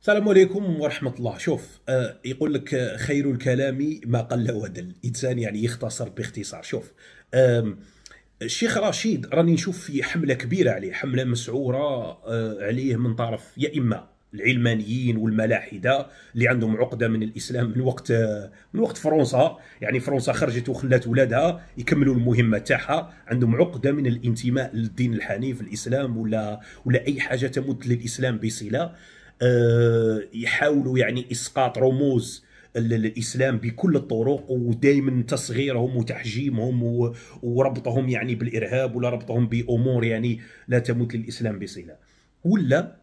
السلام عليكم ورحمة الله. شوف، يقول لك خير الكلام ما قل ودل. إنسان يعني يختصر باختصار. شوف، الشيخ رشيد راني نشوف في حملة كبيرة عليه، حملة مسعورة عليه من طرف يا إما العلمانيين والملاحدة اللي عندهم عقدة من الإسلام من وقت فرنسا. يعني فرنسا خرجت وخلات ولادها يكملوا المهمة تاعها، عندهم عقدة من الانتماء للدين الحنيف، الإسلام ولا أي حاجة تمت للإسلام بصلة. يحاولوا يعني اسقاط رموز الاسلام بكل الطرق، ودائما تصغيرهم وتحجيمهم وربطهم يعني بالارهاب، ولا ربطهم بامور يعني لا تمت للاسلام بصله. ولا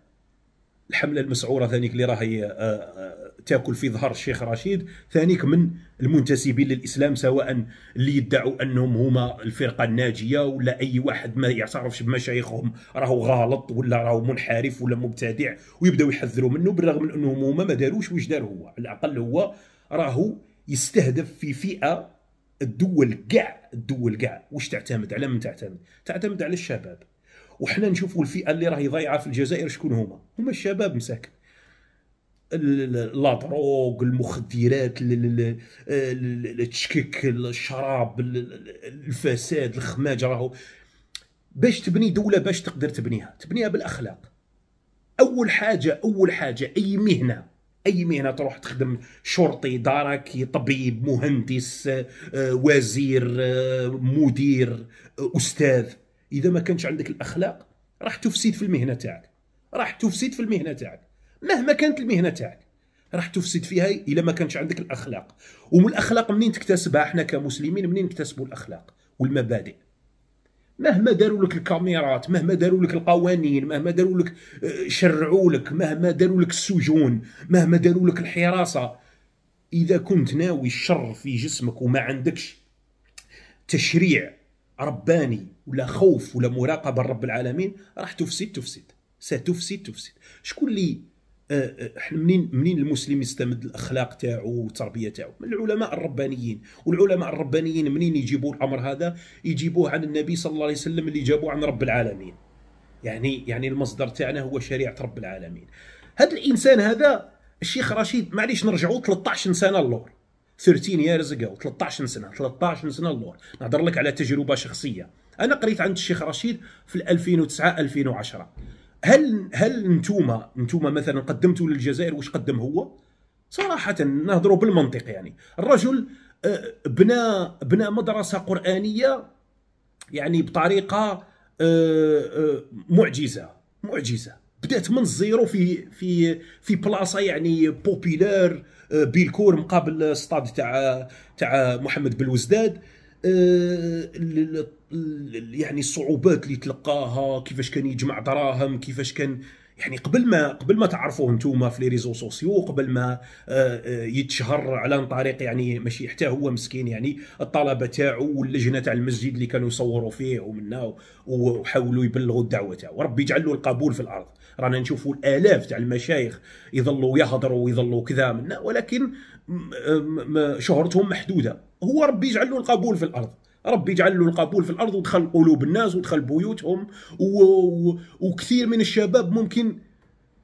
الحمله المسعوره ثانيك اللي راهي تاكل في ظهر الشيخ رشيد، ثانيك من المنتسبين للاسلام، سواء اللي يدعوا انهم هما الفرقه الناجيه، ولا اي واحد ما يعترفش بمشايخهم راهو غلط ولا راهو منحرف ولا مبتدع، ويبداو يحذروا منه، بالرغم من انهم هما ما داروش واش دار هو. على الاقل هو راهو يستهدف في فئه. الدول كاع واش تعتمد على من تعتمد على الشباب. وحنا نشوفوا الفئه اللي راهي ضايعه في الجزائر شكون هما الشباب مساكن. لاطروغ، المخدرات، التشكيك، الشراب، الفساد، الخماج. راهو باش تبني دوله، باش تقدر تبنيها بالاخلاق. اول حاجه اي مهنه تروح تخدم، شرطي، دركي، طبيب، مهندس، وزير، مدير، استاذ، اذا ما كانش عندك الاخلاق راح تفسد في المهنه تاعك. مهما كانت المهنه تاعك راح تفسد فيها الا ما كانش عندك الاخلاق. ومن الاخلاق منين تكتسبها؟ احنا كمسلمين منين نكتسبوا الاخلاق والمبادئ؟ مهما داروا لك الكاميرات، مهما داروا لك القوانين، مهما داروا لك شرعوا لك، مهما داروا لك السجون، مهما داروا لك الحراسه، اذا كنت ناوي الشر في جسمك وما عندكش تشريع رباني ولا خوف ولا مراقبه لرب العالمين، راح ستفسد. شكون اللي احنا منين المسلم يستمد الاخلاق تاعو والتربيه تاعو؟ من العلماء الربانيين. والعلماء الربانيين منين يجيبوا الامر هذا؟ يجيبوه عن النبي صلى الله عليه وسلم، اللي جابوه عن رب العالمين. يعني المصدر تاعنا هو شريعه رب العالمين. هذا الانسان هذا الشيخ رشيد، معليش نرجعوا 13 سنه اللور، 13 years ago، 13 سنه اللور. نهضر لك على تجربه شخصيه. انا قريت عند الشيخ رشيد في 2009 2010. هل انتوما مثلا قدمتوا للجزائر واش قدم هو؟ صراحه نهضروا بالمنطق. يعني الرجل بنى مدرسه قرانيه يعني بطريقه معجزه. بدات من الزيرو في بلاصه يعني بوبيلار، بيلكور مقابل ستاد تاع محمد بن يعني الصعوبات اللي تلقاها، كيفاش كان يجمع دراهم، كيفاش كان يعني قبل ما تعرفوه نتوما في لي ريزو سوسيو، قبل ما يتشهر على طريق يعني ماشي حتى هو مسكين، يعني الطلبه تاعو واللجنه تاع المسجد اللي كانوا يصوروا فيه ومنا وحاولوا يبلغوا الدعوه تاعو. ربي يجعل له القبول في الارض. رانا نشوفوا الالاف تاع المشايخ يظلوا يهضروا ويظلوا كذا منا، ولكن شهرتهم محدوده. هو ربي يجعل له القبول في الارض، ربي يجعل له القبول في الارض، ودخل قلوب الناس ودخل بيوتهم. وكثير من الشباب ممكن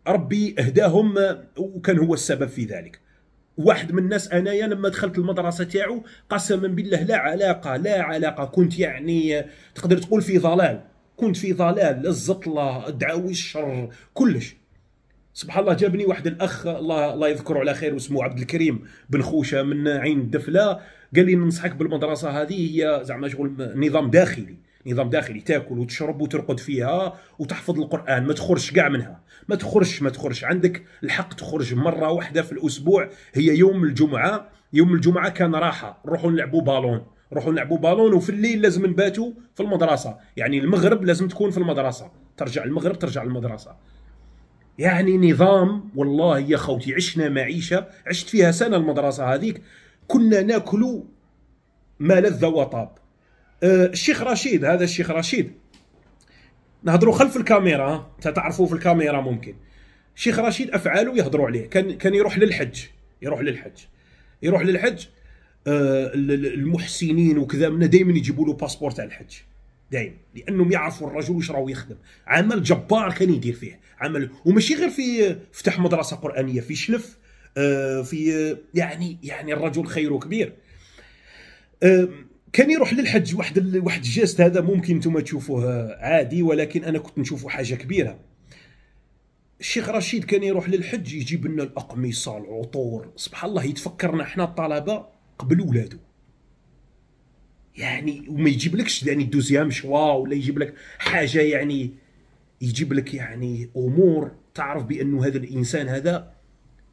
ربي اهداهم وكان هو السبب في ذلك. واحد من الناس انايا لما دخلت المدرسه تاعو، قسما بالله لا علاقه، كنت يعني تقدر تقول كنت في ضلال، الزطله، دعاوي الشر، كلش. سبحان الله، جابني واحد الاخ الله يذكره على خير، واسمه عبد الكريم بن خوشه من عين الدفله، قال لي ننصحك بالمدرسه هذه، هي زعما شغل نظام داخلي تاكل وتشرب وترقد فيها وتحفظ القران، ما تخرجش كاع منها، ما تخرجش. عندك الحق تخرج مره واحده في الاسبوع، هي يوم الجمعه كان راحه، نروحوا نلعبوا بالون، وفي الليل لازم نباتوا في المدرسه. يعني المغرب لازم تكون في المدرسه، ترجع المدرسه. يعني نظام. والله يا خوتي عشنا معيشه، عشت فيها سنه المدرسه هذيك، كنا ناكلوا ما لذ وطاب. الشيخ رشيد نهضروا خلف الكاميرا، انت تعرفوا في الكاميرا ممكن. الشيخ رشيد افعاله يهضروا عليه. كان يروح للحج. المحسنين وكذا من دائما يجيبوا له باسبور تاع الحج، دائما، لانهم يعرفوا الرجل واش راهو يخدم. عمل جبار كان يدير فيه، عمل وماشي غير في فتح مدرسه قرانيه في شلف، في يعني الرجل خيره كبير. كان يروح للحج. واحد الجاست هذا ممكن نتوما تشوفوه عادي، ولكن انا كنت نشوفه حاجه كبيره. الشيخ رشيد كان يروح للحج يجيب لنا الاقمصه العطور، سبحان الله يتفكرنا احنا الطلبه قبل ولادو. يعني وما يجيب لكش يعني دوزيام شوا ولا يجيب لك حاجه، يعني يجيب لك يعني امور تعرف بانه هذا الانسان هذا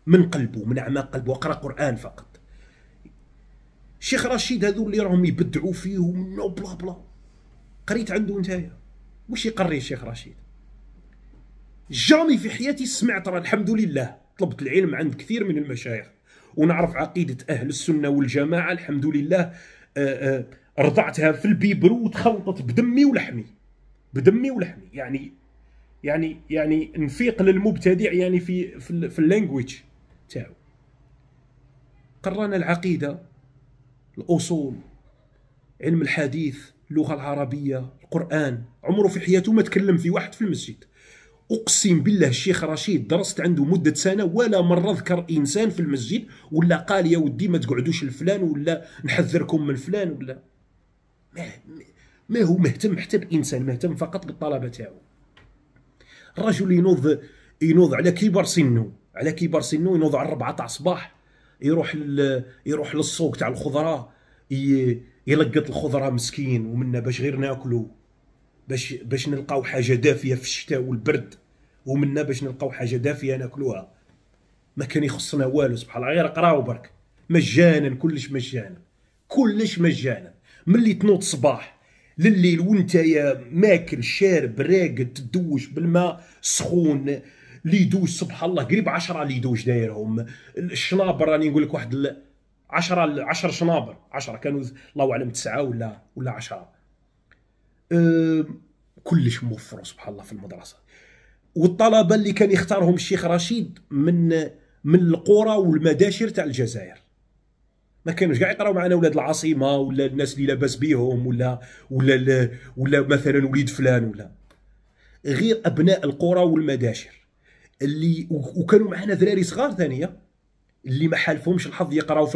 من قلبه، من اعماق قلبه، وقرا قران فقط. الشيخ رشيد هذو اللي راهم يبدعوا فيه بلا بلا. قريت عنده نتايا واش يقري الشيخ رشيد؟ جامي في حياتي سمعت، راه الحمد لله طلبت العلم عند كثير من المشايخ ونعرف عقيده اهل السنه والجماعه الحمد لله. رضعتها في البيبرو وتخلطت بدمي ولحمي، بدمي ولحمي. يعني نفيق للمبتدع يعني في اللانجويج تاعو. قرانا العقيده، الاصول، علم الحديث، اللغه العربيه، القران. عمره في حياته ما تكلم في واحد في المسجد. اقسم بالله الشيخ رشيد درست عنده مده سنه ولا مره ذكر انسان في المسجد ولا قال يا ودي ما تقعدوش لفلان ولا نحذركم من فلان ولا ما هو مهتم حتى بانسان، مهتم فقط بالطلبه تاعو. الرجل ينوض على كبر سنه، على كبر سنه ينوض على 4 تاع الصباح، يروح للسوق تاع الخضره، يلقط الخضره مسكين ومنا باش غير ناكلوا، باش نلقاو حاجه دافيه في الشتاء والبرد، ومنا باش نلقاو حاجه دافيه ناكلوها. ما كان يخصنا والو سبحان الله، غير قراو برك مجانا، كلش مجانا، كلش مجانا. ملي تنوض الصباح لليل وانت يا ماكل شارب راقد تدوش بالماء السخون، اللي يدوش سبحان الله قريب 10 اللي يدوش دايرهم. الشنابر راني نقول لك واحد 10 شنابر، 10 كانوا الله اعلم 9 ولا 10. كلش موفر سبحان الله في المدرسه. والطلبه اللي كان يختارهم الشيخ رشيد من القرى والمداشر تاع الجزائر، ما كانوش كاع يقراو معنا ولاد العاصمه ولا الناس اللي لاباس بيهم ولا مثلا وليد فلان، ولا غير ابناء القرى والمداشر اللي وكانوا معنا ذراري صغار ثانيه اللي ما حالفهمش الحظ يقراو في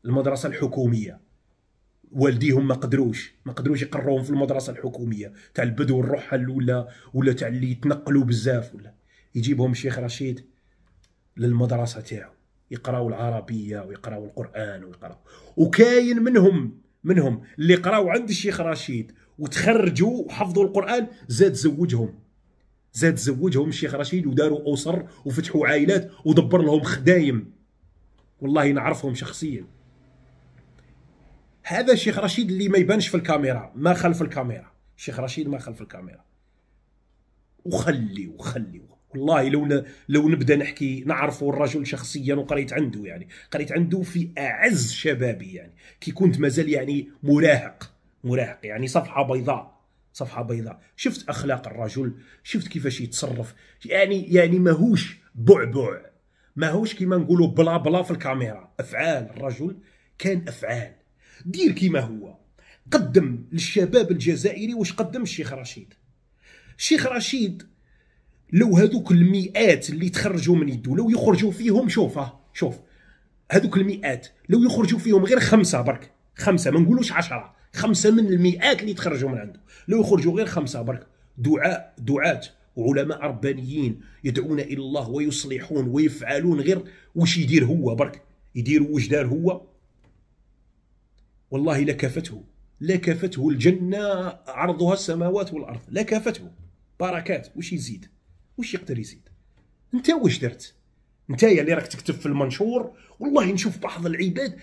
المدرسه الحكوميه. والديهم ما قدروش يقروهم في المدرسه الحكوميه تاع البدو الرحل ولا تاع اللي يتنقلوا بزاف، ولا يجيبهم الشيخ رشيد للمدرسه تاعو يقراو العربيه ويقراو القران ويقراو. وكاين منهم اللي قراو عند الشيخ رشيد وتخرجوا وحفظوا القران، زاد زوجهم الشيخ رشيد وداروا اسر وفتحوا عائلات ودبر لهم خدايم، والله نعرفهم شخصيا. هذا الشيخ رشيد اللي ما يبانش في الكاميرا، ما خلف الكاميرا، الشيخ رشيد ما خلف الكاميرا. وخلي والله لو نبدا نحكي نعرفوا الرجل شخصيا وقريت عنده، يعني قريت عنده في اعز شبابي، يعني كي كنت مازال يعني مراهق يعني صفحه بيضاء. شفت اخلاق الرجل، شفت كيفاش يتصرف، يعني ماهوش بعبع، ماهوش كيما نقولوا بلا بلا في الكاميرا. افعال الرجل كان افعال، دير كيما هو. قدم للشباب الجزائري واش قدم الشيخ رشيد. لو هذوك المئات اللي تخرجوا من يدو لو يخرجوا فيهم، شوف هذوك المئات لو يخرجوا فيهم غير 5 برك، 5 ما نقولوش 10، 5 من المئات اللي تخرجوا من عنده لو يخرجوا غير 5 برك دعاة وعلماء ربانيين يدعون الى الله ويصلحون ويفعلون غير واش يدير هو برك، يديروا واش دار هو، والله لكافته الجنه عرضها السماوات والارض، لكافته بركات. واش يزيد؟ واش يقدر يزيد؟ انت واش درت؟ انت اللي راك تكتب في المنشور، والله نشوف بعض العباد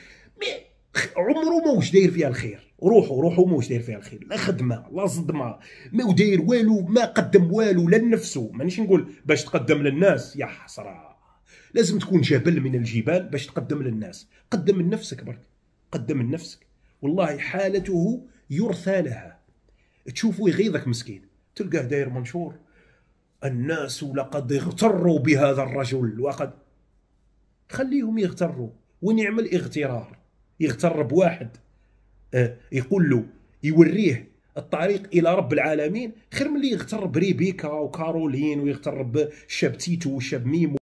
عمره ما واش داير فيها الخير، روحو ما واش داير فيها الخير، لا خدمه لا صدمه، ما داير والو، ما قدم والو لا لنفسه. مانيش نقول باش تقدم للناس، يا حسره، لازم تكون جبل من الجبال باش تقدم للناس. قدم لنفسك برك، قدم لنفسك، والله حالته يرثى لها. تشوفوا يغيظك مسكين، تلقاه داير منشور الناس لقد اغتروا بهذا الرجل، وقد خليهم يغتروا. وين يعمل اغترار، يغتر بواحد يقول له، يوريه الطريق الى رب العالمين خير من اللي يغتر بريبيكا وكارولين ويغتر بالشاب تيتو والشاب ميمو.